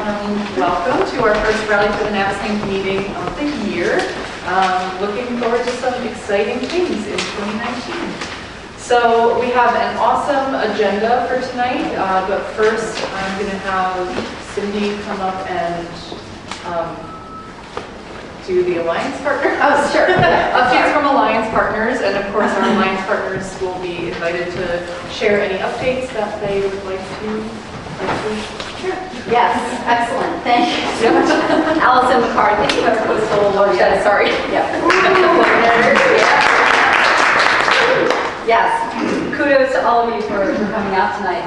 Welcome to our first Rally for the Navesink meeting of the year. Looking forward to some exciting things in 2019. So we have an awesome agenda for tonight, but first I'm going to have Cindy come up and do the Alliance Partner. Oh, sure. Updates from Alliance Partners, and of course our Alliance Partners will be invited to share any updates that they would like to Sure. Yes, excellent. Thank you so much. Allison McCarthy, our coastal watershed. Sorry. Yeah. Yes. Kudos to all of you for coming out tonight.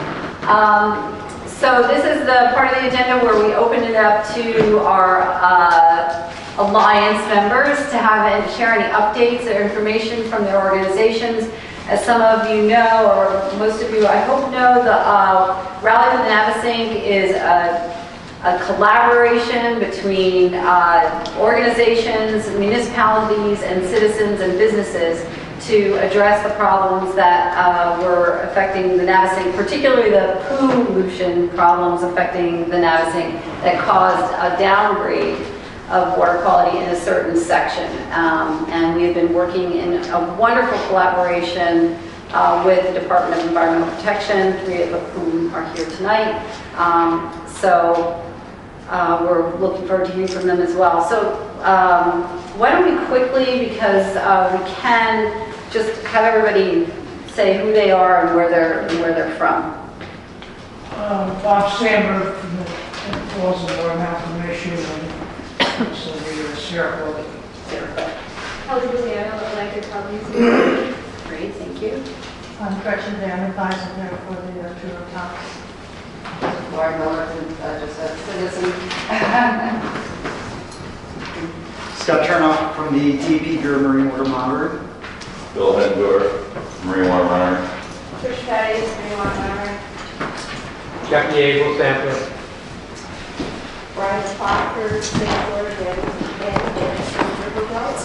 So this is the part of the agenda where we open it up to our Alliance members to have and share any updates or information from their organizations. As some of you know, or most of you I hope know, the Rally for the Navesink is a collaboration between organizations, municipalities, and citizens and businesses to address the problems that were affecting the Navesink, particularly the pollution problems affecting the Navesink that caused a downgrade of water quality in a certain section. And we have been working in a wonderful collaboration with the Department of Environmental Protection, three of whom are here tonight. So we're looking forward to hearing from them as well. So why don't we quickly, because we can just have everybody say who they are and where they're from. Bob Sandberg from the Walls and Mountain Issue. So we are Sierra Club. Kelly Luciano, elected public. Great, thank you. I'm Gretchen Van, advisor there for the Tour Talks. Lauren Miller, just a citizen. Scott Chernoff from the TP Bureau Marine Water Monitoring. Bill Hedberg, Marine Water Monitor. Trish Petty, Marine Water Monitor. Jackie Abel, Sampler. Brian Foster, Sampler, and River Girls.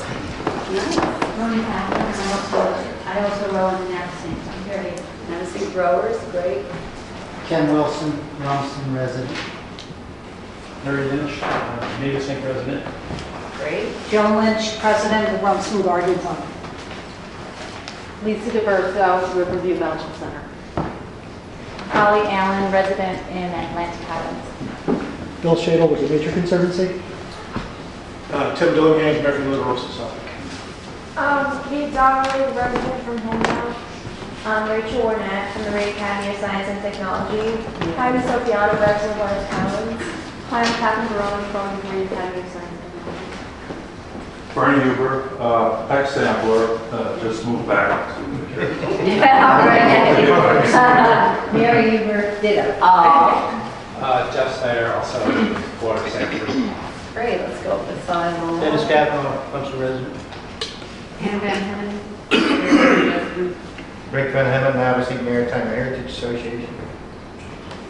I also row in the Navesink. I'm very Navesink rowers, great. Ken Wilson, Romston resident. Larry Lynch, Navesink resident. Great. Joan Lynch, president of Rumson Garden Club. Lisa DeVerso, Riverview Belgium Center. Holly Allen, resident in Atlantic Highlands. Bill Shadle with the Nature Conservancy. Tim Dillingham, American Littoral Society. Kate Donnelly, resident from Hometown. Rachel Warnett from the Ray Academy of Science and Technology. Hi, I'm Sofiana, resident of Orange Collins. Hi, I'm Catherine Barone from the Ray Academy of Science and Technology. Bernie Huber, ex-sampler, just moved back to New Jersey. Mary Huber, ditto. Jeff Snyder, also water sampler. Great, let's go up the side. Dennis Kavanaugh, Clemson resident. Hannah Van Herman. Rick Van Hemmen, Navesink Maritime Heritage Association.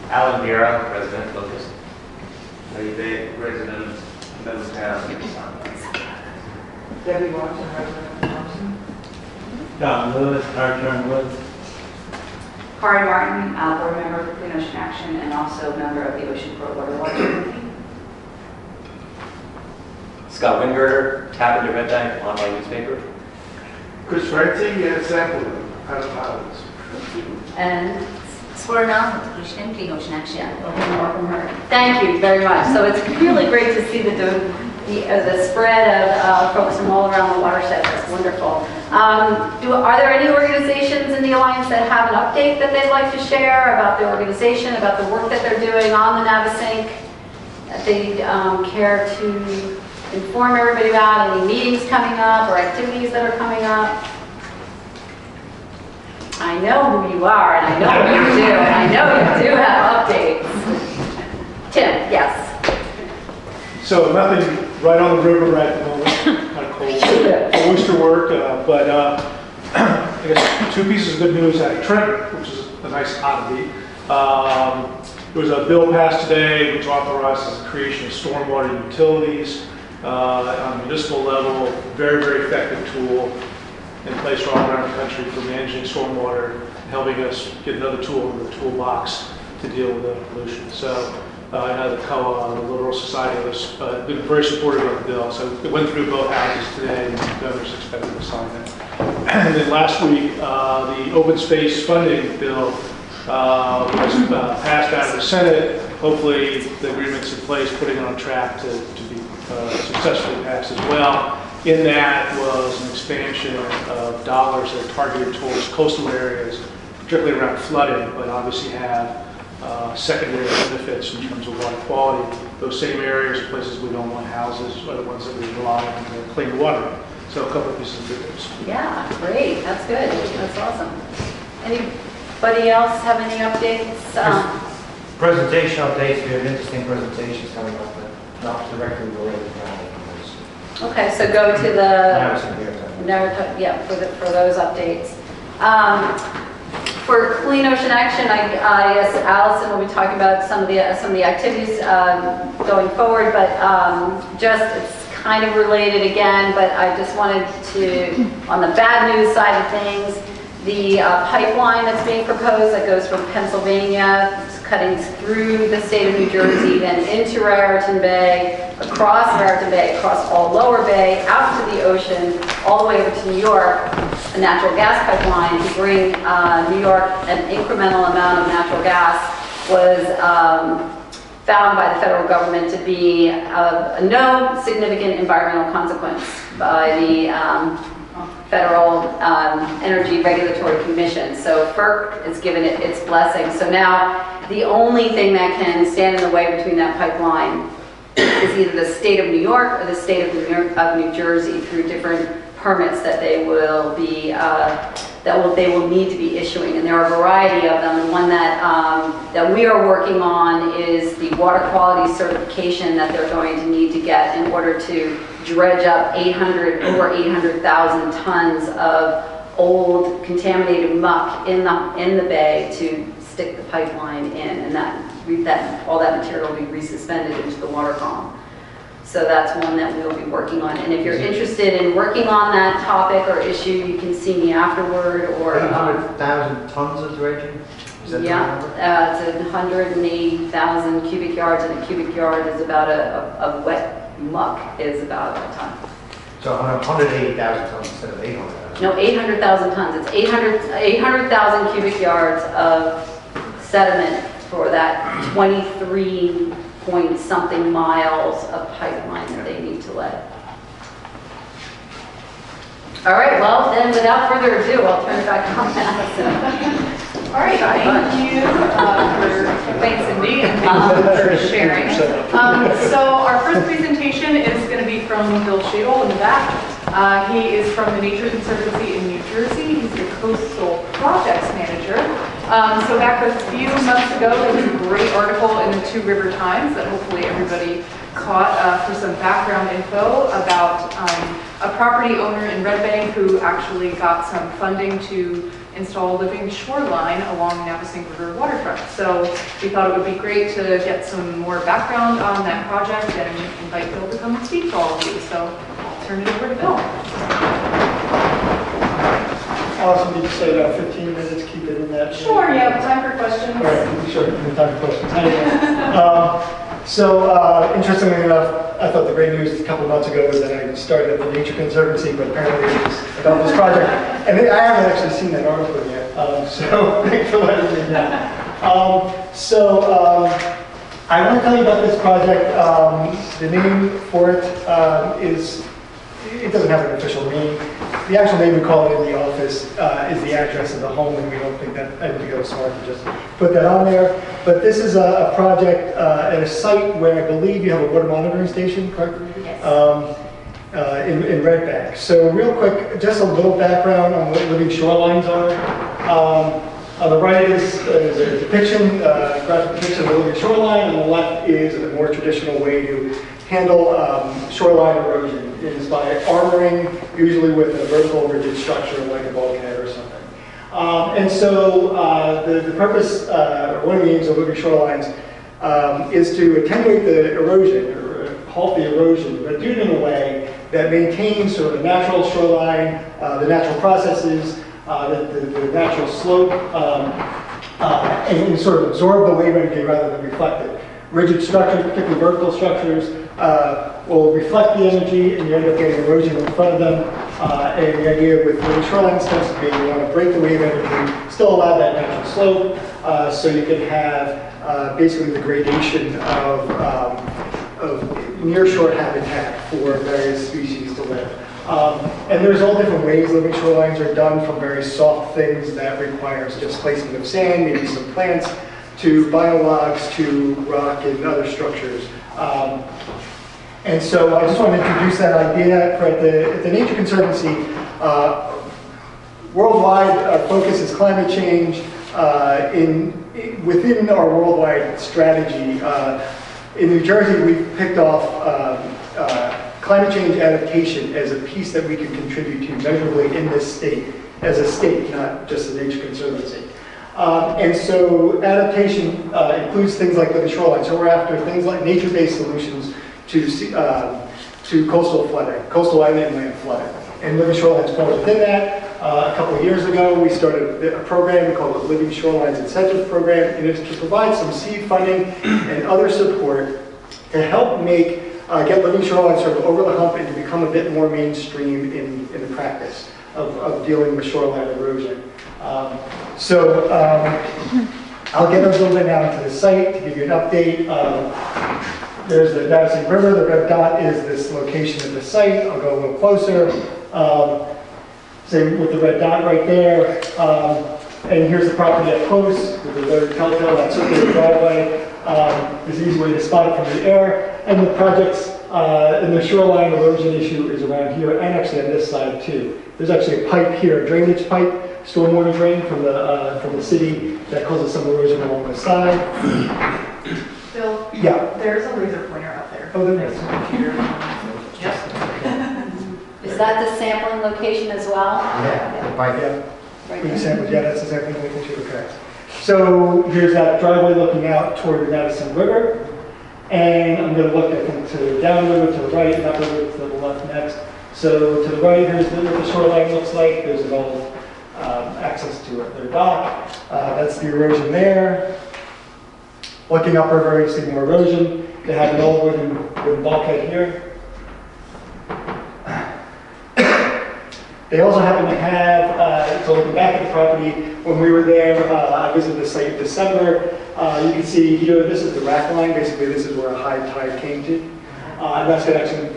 Alan Vera, resident Locust. Larry Bay, resident of Middletown. Debbie Watson, resident of Thompson. John Lewis, Archer Woods. Corey Martin, board member of Clean Ocean Action and also member of the Ocean Pro Water Watch Committee. Scott Wingirter, Tappan Red Bank, online newspaper. Chris Renzi, sampler, out of Highlands. And Swarna, Clean Ocean Action. Welcome her. Thank you very much. So it's really great to see the spread of folks from all around the watershed. That's wonderful. Are there any organizations in the Alliance that have an update that they'd like to share about their organization, about the work that they're doing on the Navesink, that they'd care to inform everybody about, any meetings coming up or activities that are coming up? I know who you are, and I know what you do, and I know you do have updates. Tim, yes. So nothing right on the river right at the moment, kind of cold oyster work, but I guess two pieces of good news at Trenton, which is a nice oddity. There was a bill passed today which authorizes the creation of stormwater utilities on a municipal level, very, very effective tool in place all around the country for managing stormwater, helping us get another tool in the toolbox to deal with the pollution. So I know the COA, the Littoral Society, has been very supportive of the bill. So it went through both houses today, and the governor's expected to sign it. And then last week, the open space funding bill was passed out of the Senate. Hopefully, the agreement's in place, putting it on track to be successfully passed as well. In that was an expansion of dollars that are targeted towards coastal areas, particularly around flooding, but obviously have secondary benefits in terms of water quality. Those same areas are places we don't want houses, are the ones that we rely on to clean water. So a couple of pieces of good news. Yeah, great. That's good. That's awesome. Anybody else have any updates? Presentation updates. We have interesting presentations coming up, but not directly related to that. Okay, so go to the for those updates. For Clean Ocean Action, I guess Allison will be talking about some of the activities going forward, but it's kind of related again. But I just wanted to, on the bad news side of things, the pipeline that's being proposed that goes from Pennsylvania, cutting through the state of New Jersey, then into Raritan Bay, across Raritan Bay, across all Lower Bay, out to the ocean, all the way over to New York, a natural gas pipeline to bring New York an incremental amount of natural gas was found by the federal government to be no significant environmental consequence by the Federal Energy Regulatory Commission. So FERC has given it its blessing. So now the only thing that can stand in the way between that pipeline is either the state of New York or the state of New Jersey through different permits that they will be they will need to be issuing, and there are a variety of them. And one that we are working on is the water quality certification that they're going to need to get in order to dredge up over 800,000 tons of old contaminated muck in the bay to stick the pipeline in, and all that material will be resuspended into the water column. So that's one that we'll be working on. And if you're interested in working on that topic or issue, you can see me afterward. Or 800,000 tons of dredging? Is that it's 180,000 cubic yards, and a cubic yard is about a wet muck is about a ton. So 180,000 tons instead of 800,000? No, 800,000 tons. It's 800,000 cubic yards of sediment for that 23 point something miles of pipeline that they need to lay. All right, well then without further ado, I'll turn it back on Allison. All right, thank you thanks Cindy, and thank you for sharing. So our first presentation is going to be from Bill Shadle in the back. He is from the Nature Conservancy in New Jersey. He's the Coastal Projects Manager. So back a few months ago, there was a great article in the Two River Times that hopefully everybody caught for some background info about a property owner in Red Bank who actually got some funding to install a living shoreline along Navesink River waterfront. So we thought it would be great to get some more background on that project and invite Bill to come and speak to all of you. So I'll turn it over to Bill. Allison, did you say about 15 minutes, keep it in that? Sure, yeah, time for questions. All right, sure, time for questions. Interestingly enough, I thought the great news a couple of months ago was that I started at the Nature Conservancy, but apparently it was about this project. And I haven't actually seen that article yet, so thanks for letting me know. I want to tell you about this project. The name for it it doesn't have an official name. The actual name we call it in the office is the address of the home, and we don't think that I'd be smart to just put that on there. But this is a project at a site where I believe you have a water monitoring station, correct? Yes. In Red Bank. So real quick, just a little background on what living shorelines are. On the right is a depiction, graphic depiction of a living shoreline. On the left is a more traditional way to handle shoreline erosion. It is by armoring, usually with a vertical rigid structure like a bulkhead or something. And so the purpose, or one of the aims of living shorelines is to attenuate the erosion, or halt the erosion, but do it in a way that maintains sort of the natural shoreline, the natural processes, the natural slope, and sort of absorb the wave energy rather than reflect it. rigid structures, particularly vertical structures, will reflect the energy and you end up getting erosion in front of them. And the idea with living shorelines tends to be you want to break the wave energy, still allow that natural slope, so you can have basically the gradation of nearshore habitat for various species to live. And there's all different ways living shorelines are done, from very soft things that requires just placement of sand, maybe some plants, to biologs, to rock and other structures. And so I just want to introduce that idea. At the Nature Conservancy, worldwide, our focus is climate change. Within our worldwide strategy, in New Jersey, we've picked off climate change adaptation as a piece that we can contribute to measurably in this state, as a state, not just the Nature Conservancy. And so adaptation includes things like living shoreline. So we're after things like nature-based solutions to coastal flooding, coastal and inland flooding. And living shorelines falls within that. A couple of years ago, we started a program called the Living Shorelines Incentive Program, and it's to provide some seed funding and other support to help get living shorelines sort of over the hump and to become a bit more mainstream in the practice of dealing with shoreline erosion. I'll get a little bit now into the site to give you an update. There's the Navesink River. The red dot is this location of the site. I'll go a little closer. Same with the red dot right there. And here's the property up close with the very telltale, that circular driveway. There's an easy way to spot it from the air. And the projects and the shoreline erosion issue is around here, and actually on this side too. There's actually a pipe here, a drainage pipe, stormwater drain from the city that causes some erosion along the side. Bill? Yeah. There's a laser pointer out there. Oh, there is. Is that the sampling location as well? Yeah. The pipe, yeah. Right When you there. sample, yeah, that's exactly what we can do. Okay. So here's that driveway looking out toward the Navesink River. And I'm going to look, I think, to the downriver, to the right, that river to the left next. So to the right, here's what the shoreline looks like. There's an old access to their dock. That's the erosion there. Looking upriver, you see more erosion. They have an old wooden bulkhead here. They also happen to have, so looking back at the property, when we were there, I visited the site in December. You can see here, this is the rack line. Basically, this is where a high tide came to. And that's going to actually,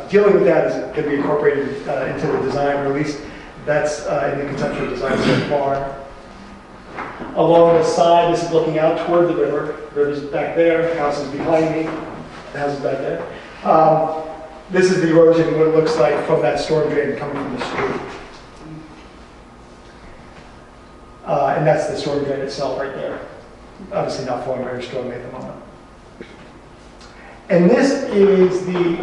dealing with that is going to be incorporated into the design, or at least that's in the conceptual design so far. Along the side, this is looking out toward the river. The river's back there, the house is behind me, the house is back there. This is the erosion, what it looks like from that storm drain coming from the street. And that's the storm drain itself right there. Obviously not flowing very strongly at the moment. And this is the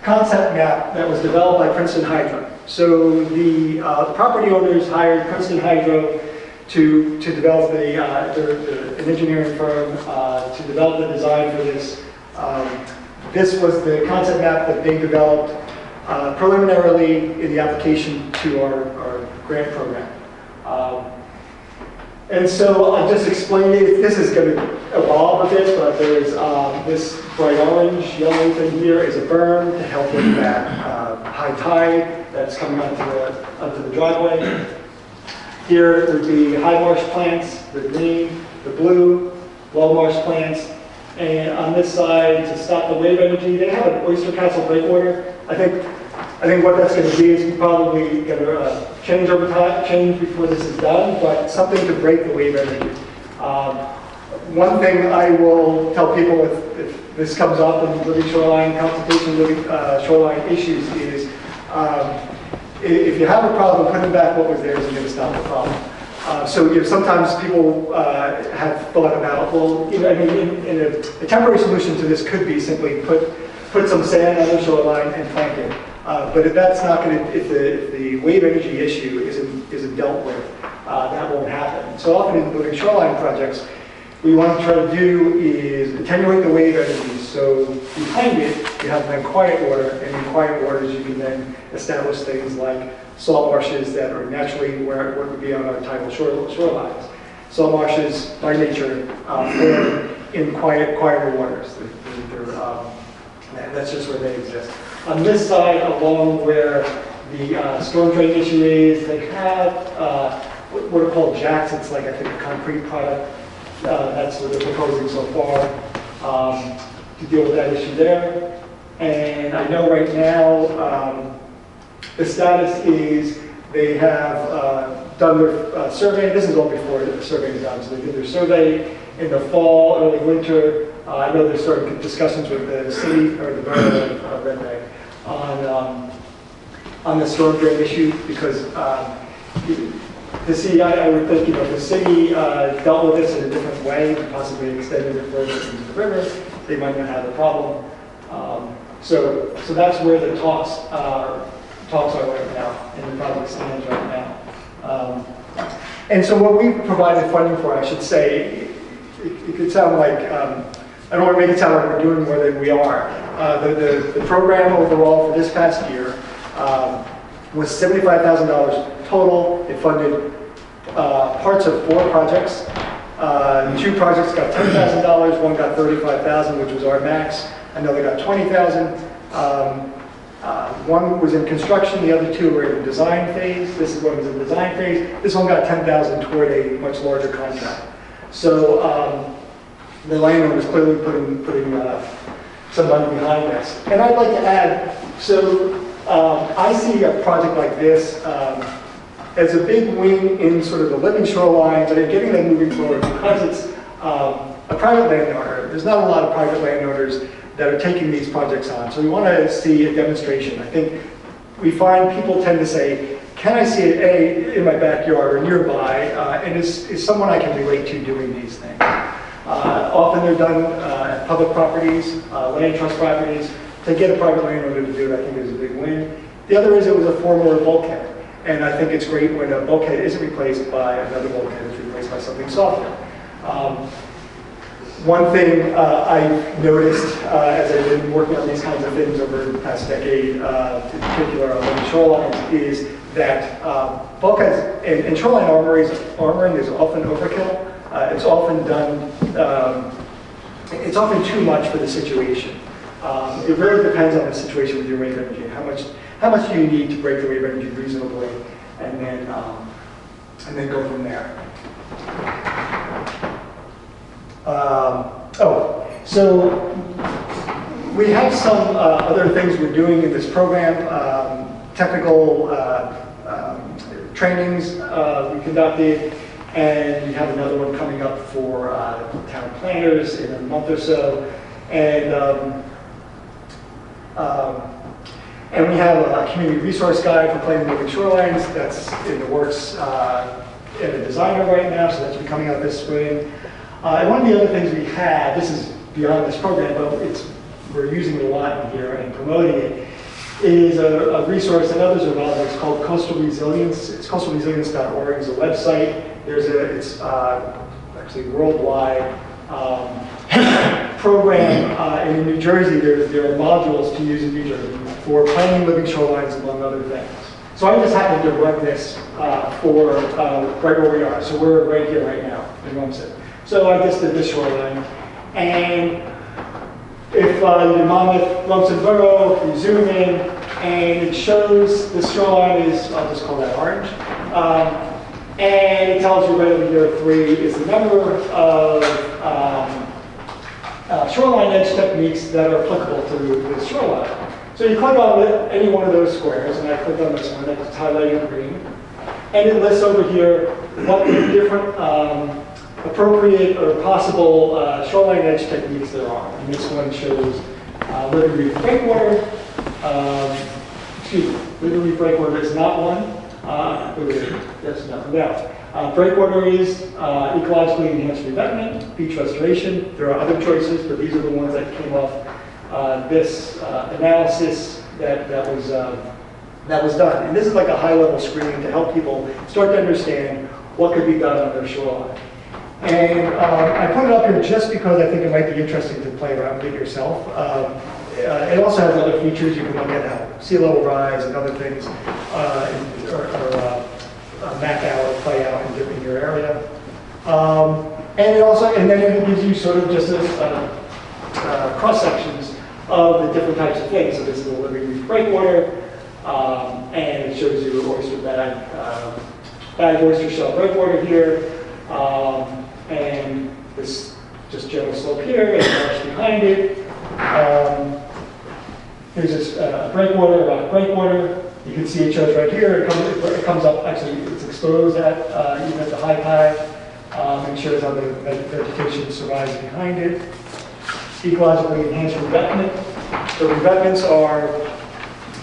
concept map that was developed by Princeton Hydro. So the property owners hired Princeton Hydro to develop an engineering firm to develop the design for this. This was the concept map that they developed preliminarily in the application to our grant program. And so I'll just explain it. This is going to evolve a bit, but there's this bright orange, yellow thing here is a berm to help with that high tide that's coming onto the driveway. Here would be high marsh plants, the green, the blue, low marsh plants. And on this side, to stop the wave energy, they have an oyster castle breakwater. I think what that's going to be is probably going to change over time, change before this is done, but something to break the wave energy. One thing I will tell people if this comes up in living shoreline consultation, living shoreline issues is if you have a problem, putting back what was there isn't going to stop the problem. So sometimes people have thought about, well, I mean, in a temporary solution to this could be simply put some sand on the shoreline and plank it. But if that's not going to, if the wave energy issue isn't dealt with, that won't happen. So often in living shoreline projects, what you want to try to do is attenuate the wave energy. So behind it, you have then quiet water, and in quiet waters, you can then establish things like salt marshes that are naturally what would be on our tidal shorelines. Salt marshes, by nature, form in quieter waters. That's just where they exist. On this side, along where the storm drain issue is, they have what are called jacks. It's like, I think, a concrete product. That's what they're proposing so far to deal with that issue there. And I know right now the status is they have done their survey. This is all before the survey is done. So they did their survey in the fall, early winter. I know they're starting discussions with the city or the borough of Red Bank on the storm drain issue, because the city, I would think, you know, the city dealt with this in a different way, possibly extended it further into the river. They might not have a problem. So that's where the talks are right now, and the project stands right now. And so what we provided funding for, I should say, it could sound like, I don't want to make it sound like we're doing more than we are. The program overall for this past year was $75,000 total. It funded parts of 4 projects. 2 projects got $10,000, one got $35,000, which was our max. Another got $20,000. One was in construction, the other 2 were in design phase. This one was in design phase. This one got $10,000 toward a much larger contract. So the landowner was clearly putting some money behind this. And I'd like to add, so I see a project like this as a big win in sort of the living shorelines and getting them moving forward, because it's a private landowner. There's not a lot of private landowners that are taking these projects on. So we want to see a demonstration. I think we find people tend to say, can I see it, in my backyard or nearby, and is someone I can relate to doing these things? Often they're done at public properties, land trust properties. To get a private landowner to do it, I think is a big win. The other is it was a former bulkhead. And I think it's great when a bulkhead isn't replaced by another bulkhead, it's replaced by something softer. One thing I've noticed as I've been working on these kinds of things over the past decade, in particular on the shorelines, is that bulkheads and shoreline armoring is often overkill. It's often done, it's often too much for the situation. It really depends on the situation with your wave energy. How much do you need to break the wave energy reasonably, and then go from there. So we have some other things we're doing in this program. Technical trainings we conducted, and we have another one coming up for town planners in a month or so. And we have a community resource guide for planning living shorelines that's in the works at a designer right now, so that's be coming out this spring. And one of the other things we have, this is beyond this program, but we're using it a lot in here and promoting it, is a resource that others are involved in. It's called Coastal Resilience. It's coastalresilience.org is a website. It's actually worldwide program, and in New Jersey there are modules to use in New Jersey for planning living shorelines, among other things. So I just happened to run this for right where we are. So we're right here right now in Rumson. So I just did this shoreline, and if you're in Monmouth, Rumson Borough, you zoom in, and it shows this shoreline is, I'll just call that orange, and it tells you right over here 3 is the number of shoreline edge techniques that are applicable to this shoreline. So you click on any one of those squares, and I click on this one that's highlighted in green, and it lists over here what the different appropriate or possible shoreline edge techniques there are. And this one shows living reef breakwater. Living reef breakwater is not one. Yes, no. Breakwater is ecologically enhanced revetment, beach restoration. There are other choices, but these are the ones that came off this analysis that was done. And this is like a high-level screening to help people start to understand what could be done on their shoreline. And I put it up here just because I think it might be interesting to play around with it yourself. It also has other features. You can look at how sea level rise and other things, or map out or play out in your area. And it also, and then it gives you sort of just cross sections of the different types of things. So this is a living reef breakwater, and it shows you oyster bag oyster shell breakwater here, and this just general slope here, and marsh behind it. Here's this breakwater, rock breakwater. You can see it shows right here. It comes up, actually, it's exposed at even at the high tide, and shows how the vegetation survives behind it. Ecologically enhanced revetment. The revetments are,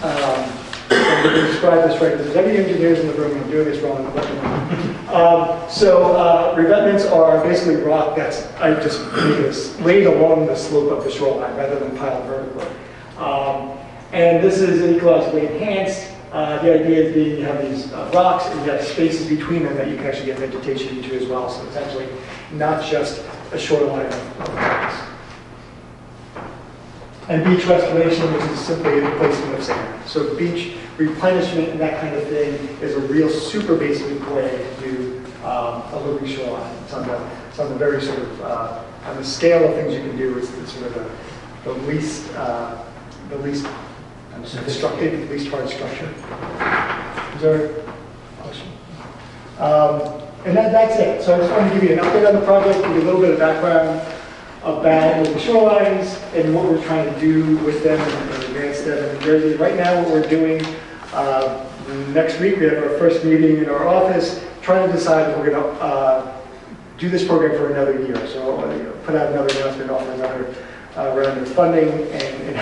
I'm going to describe this right, there's any engineers in the room who are doing this wrong, let me know. Revetments are basically rock that's, I just made this, laid along the slope of the shoreline rather than piled vertically. And this is ecologically enhanced. The idea is being you have these rocks and you have spaces between them that you can actually get vegetation into as well. So it's actually not just a shoreline of rocks. And beach restoration, which is simply the replacement of sand. So beach replenishment and that kind of thing is a real super basic way to do a living shoreline. It's on the very sort of, on the scale of things you can do, it's sort of the least constructed, least hard structure. Is there a question? And that's it. So I just wanted to give you an update on the project, give you a little bit of background about the shorelines and what we're trying to do with them and advance them in New Jersey. Right now, what we're doing, next week we have our first meeting in our office, trying to decide if we're going to do this program for another year. So put out another announcement, offer another round of funding, and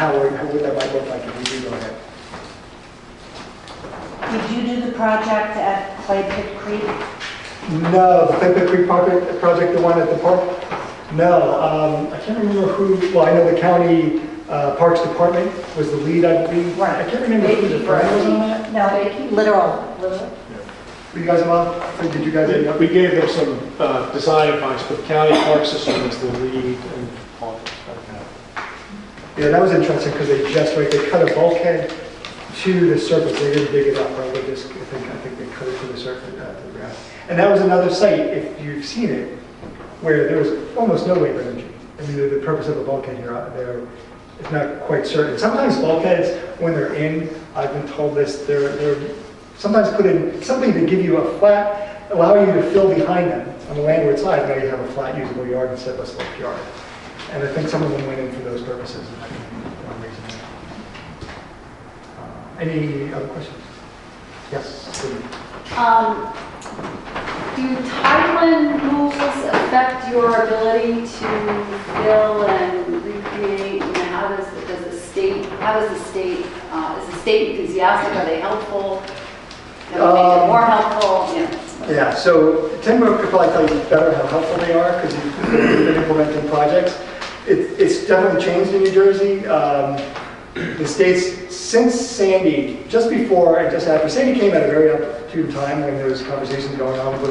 what that might look like if we do go ahead. Did you do the project at Clay Pit Creek? No, the Clay Pit Creek project, the one at the park? No, I can't remember who, well, I know the county Parks Department was the lead, I believe. Right. I can't remember who the friend was on that. No, literal. Were you guys involved? Did you guys? We gave them some design advice, but the county park system is the lead and all that. Yeah, that was interesting because they cut a bulkhead to the surface. They didn't dig it up, right? They just, I think they cut it to the surface, to the ground. And that was another site, if you've seen it, where there was almost no wave energy. I mean, the purpose of a bulkhead here, it's not quite certain. Sometimes bulkheads, when they're in, I've been told this, they're sometimes put in something to give you a flat, allow you to fill behind them on the landward side. Now you have a flat usable yard instead of a sloped yard. And I think some of them went in for those purposes. Any other questions? Yes. Do tideland rules affect your ability to fill and recreate? And how does the state, is the state enthusiastic? Are they helpful? Make it more helpful? Yeah, so Tim could probably tell you better how helpful they are because you've been implementing projects. It's definitely changed in New Jersey. The states, since Sandy, just before and just after, Sandy came at a very opportune time when there was conversations going on with